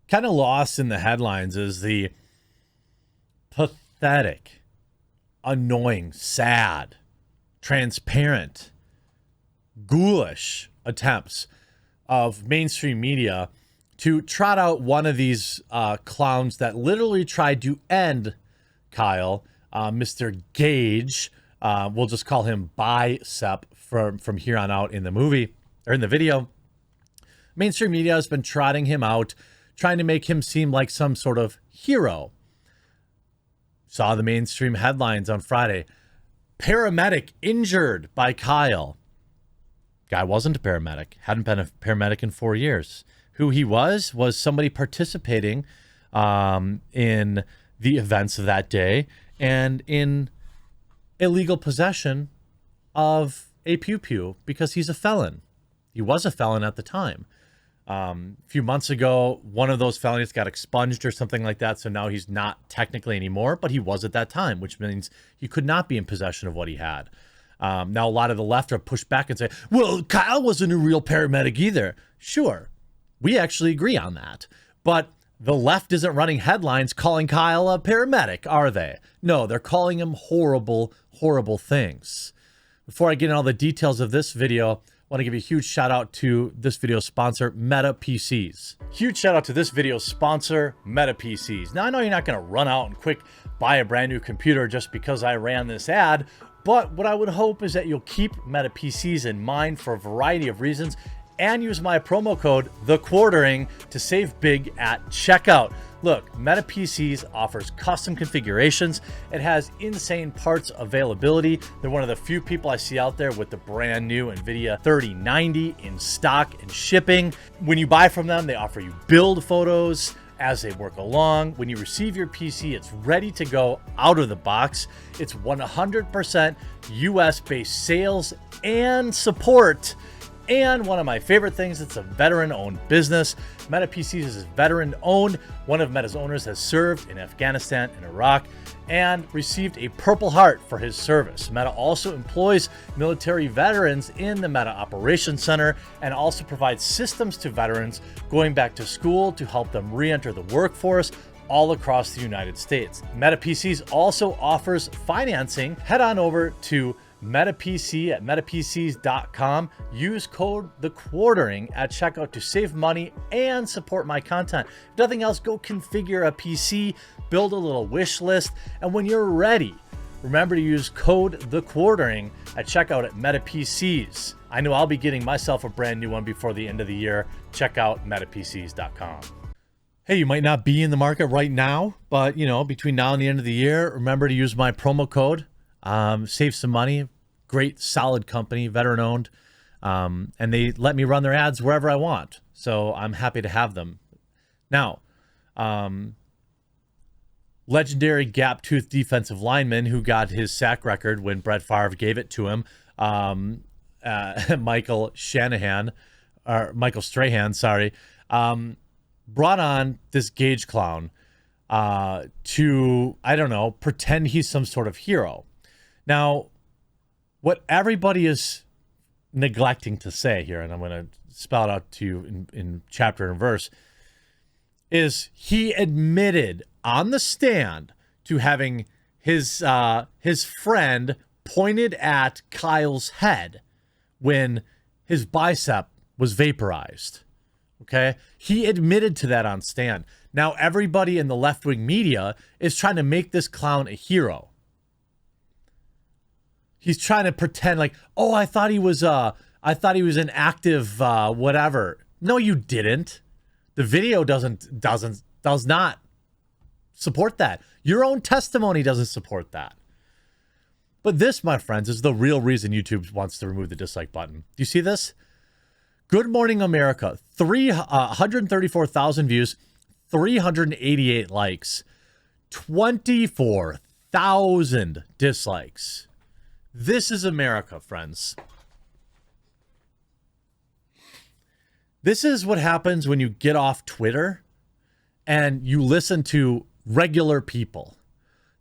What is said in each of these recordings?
kind of lost in the headlines is the pathetic, annoying, sad, transparent, ghoulish attempts of mainstream media to trot out one of these clowns that literally tried to end Kyle, Mr. Gage. We'll just call him Bicep from here on out in the movie or in the video. Mainstream media has been trotting him out, trying to make him seem like some sort of hero. Saw the mainstream headlines on Friday. Paramedic injured by Kyle. Guy wasn't a paramedic. Hadn't been a paramedic in 4 years. Who he was somebody participating in the events of that day and in illegal possession of a pew-pew because he's a felon. He was a felon at the time. A few months ago, one of those felonies got expunged or something like that, so now he's not technically anymore, but he was at that time, which means he could not be in possession of what he had. Now, a lot of the left are pushed back and say, well, Kyle wasn't a real paramedic either. Sure, we actually agree on that. But the left isn't running headlines calling Kyle a paramedic, are they? No, they're calling him horrible, horrible things. Before I get into all the details of this video, I want to give a huge shout out to this video's sponsor, Meta PCs. Huge shout out to this video's sponsor, Meta PCs. Now, I know you're not going to run out and quick buy a brand new computer just because I ran this ad, but what I would hope is that you'll keep Meta PCs in mind for a variety of reasons and use my promo code, TheQuartering, to save big at checkout. Look, Meta PCs offers custom configurations. It has insane parts availability. They're one of the few people I see out there with the brand new NVIDIA 3090 in stock and shipping. When you buy from them, they offer you build photos as they work along. When you receive your PC, it's ready to go out of the box. It's 100% US-based sales and support. And one of my favorite things, it's a veteran-owned business. Meta PCs is veteran-owned. One of Meta's owners has served in Afghanistan and Iraq and received a Purple Heart for his service. Meta also employs military veterans in the Meta Operations Center and also provides systems to veterans going back to school to help them re-enter the workforce all across the United States. Meta PCs also offers financing. Head on over to MetaPC at metapcs.com. Use code TheQuartering at checkout to save money and support my content. If nothing else, go configure a PC, build a little wish list, and when you're ready, remember to use code TheQuartering at checkout at MetaPCs. I know I'll be getting myself a brand new one before the end of the year. Check out metapcs.com. Hey, you might not be in the market right now, but between now and the end of the year, remember to use my promo code. Save some money. Great, solid company, veteran owned. And they let me run their ads wherever I want. So I'm happy to have them. Now, legendary gap-toothed defensive lineman who got his sack record when Brett Favre gave it to him, Michael Strahan, brought on this Gage clown to, I don't know, pretend he's some sort of hero. Now, what everybody is neglecting to say here, and I'm going to spell it out to you in chapter and verse, is he admitted on the stand to having his friend pointed at Kyle's head when his bicep was vaporized. Okay? He admitted to that on stand. Now, everybody in the left-wing media is trying to make this clown a hero. He's trying to pretend like, oh, I thought he was an active whatever. No, you didn't. The video does not support that. Your own testimony doesn't support that. But this, my friends, is the real reason YouTube wants to remove the dislike button. Do you see this? Good Morning America, 134,000 views, 388 likes, 24,000 dislikes. This is America, friends. This is what happens when you get off Twitter and you listen to regular people.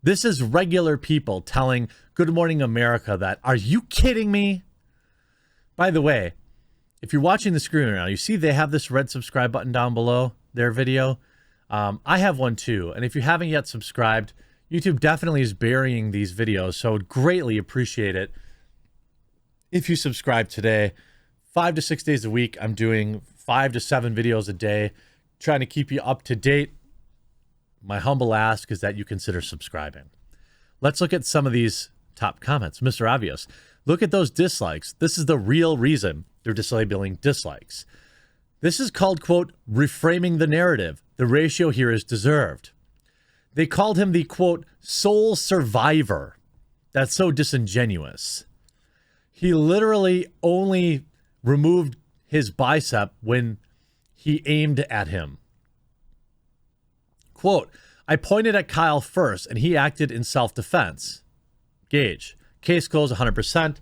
This is regular people telling Good Morning America that, are you kidding me? By the way, if you're watching the screen right now, you see they have this red subscribe button down below their video. I have one too. And if you haven't yet subscribed, YouTube definitely is burying these videos. So I would greatly appreciate it if you subscribe today. 5 to 6 days a week, I'm doing 5 to 7 videos a day, trying to keep you up to date. My humble ask is that you consider subscribing. Let's look at some of these top comments. Mr. Obvious, look at those dislikes. This is the real reason they're disablling dislikes. This is called, quote, reframing the narrative. The ratio here is deserved. They called him the, quote, sole survivor. That's so disingenuous. He literally only removed his bicep when he aimed at him. Quote, I pointed at Kyle first and he acted in self-defense. Gage, case closed 100%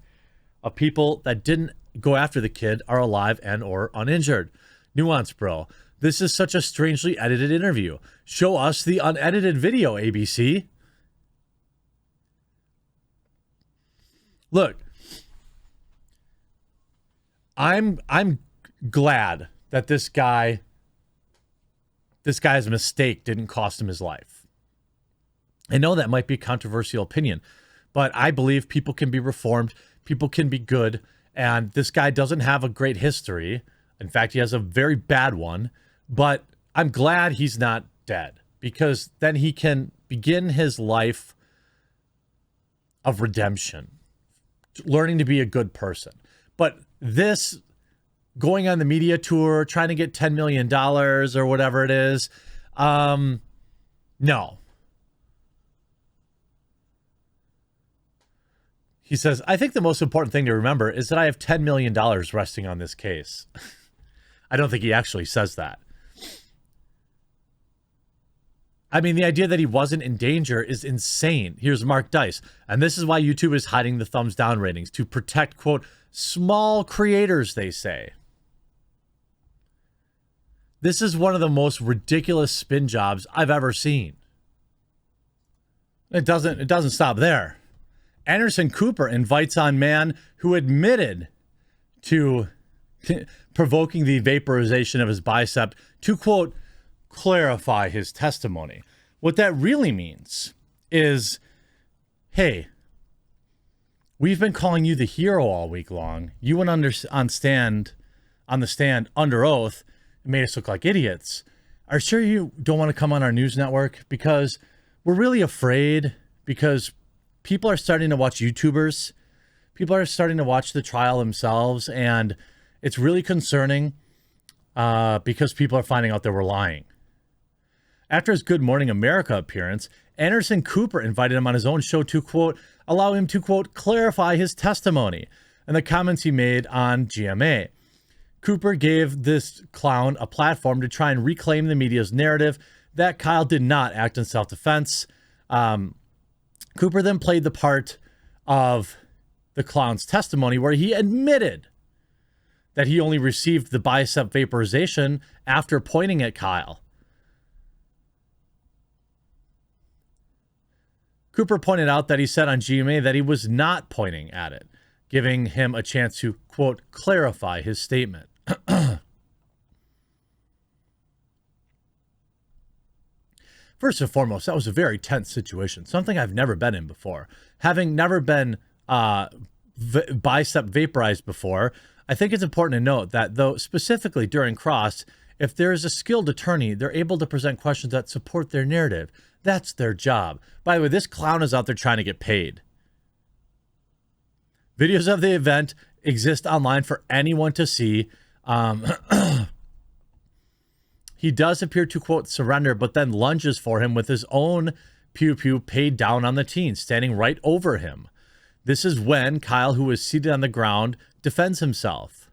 of people that didn't go after the kid are alive and or uninjured. Nuance, bro. This is such a strangely edited interview. Show us the unedited video, ABC. Look, I'm glad that this guy's mistake didn't cost him his life. I know that might be a controversial opinion, but I believe people can be reformed, people can be good, and this guy doesn't have a great history. In fact, he has a very bad one, but I'm glad he's not dead because then he can begin his life of redemption, learning to be a good person. But this going on the media tour, trying to get $10 million or whatever it is, no. He says, I think the most important thing to remember is that I have $10 million resting on this case. I don't think he actually says that. I mean, the idea that he wasn't in danger is insane. Here's Mark Dice. And this is why YouTube is hiding the thumbs down ratings, to protect, quote, small creators, they say. This is one of the most ridiculous spin jobs I've ever seen. It doesn't stop there. Anderson Cooper invites on man who admitted to provoking the vaporization of his bicep to, quote, clarify his testimony. What that really means is, hey, we've been calling you the hero all week long. You went on the stand under oath and made us look like idiots. Are you sure you don't want to come on our news network? Because we're really afraid, because people are starting to watch YouTubers. People are starting to watch the trial themselves, and it's really concerning because people are finding out that we're lying. After his Good Morning America appearance, Anderson Cooper invited him on his own show to, quote, allow him to, quote, clarify his testimony and the comments he made on GMA. Cooper gave this clown a platform to try and reclaim the media's narrative that Kyle did not act in self-defense. Cooper then played the part of the clown's testimony where he admitted that he only received the bicep vaporization after pointing at Kyle. Cooper pointed out that he said on GMA that he was not pointing at it, giving him a chance to, quote, clarify his statement. First and foremost, that was a very tense situation, something I've never been in before. Having never been bicep vaporized before, I think it's important to note that, though specifically during cross, if there is a skilled attorney, they're able to present questions that support their narrative. That's their job. By the way, this clown is out there trying to get paid. Videos of the event exist online for anyone to see. He does appear to, quote, surrender, but then lunges for him with his own pew-pew paid down on the teen, standing right over him. This is when Kyle, who is seated on the ground, defends himself.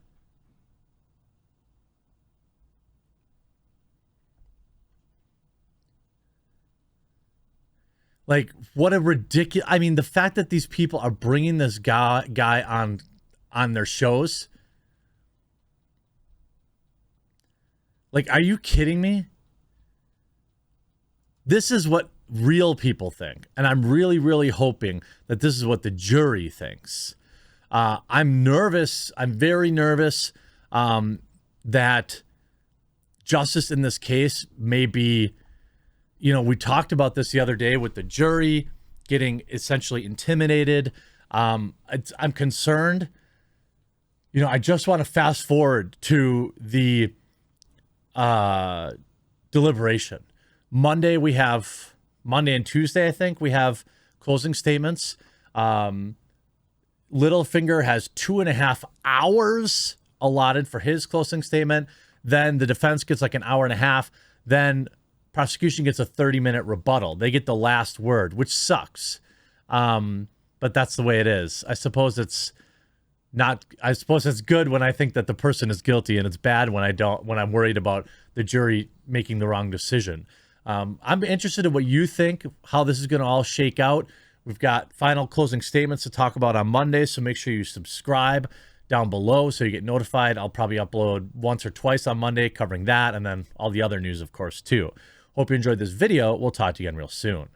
Like, what a ridiculous... I mean, the fact that these people are bringing this guy on their shows... Like, are you kidding me? This is what real people think. And I'm really, really hoping that this is what the jury thinks. I'm nervous. I'm very nervous that justice in this case may be we talked about this the other day with the jury getting essentially intimidated. I'm concerned. I just want to fast forward to the deliberation. Monday and Tuesday, I think, we have closing statements. Littlefinger has 2.5 hours allotted for his closing statement. Then the defense gets like an hour and a half. Then prosecution gets a 30-minute rebuttal. They get the last word, which sucks. But that's the way it is. I suppose it's good when I think that the person is guilty, and it's bad when I'm worried about the jury making the wrong decision. I'm interested in what you think, how this is going to all shake out. We've got final closing statements to talk about on Monday, so make sure you subscribe down below so you get notified. I'll probably upload once or twice on Monday covering that, and then all the other news, of course, too. Hope you enjoyed this video. We'll talk to you again real soon.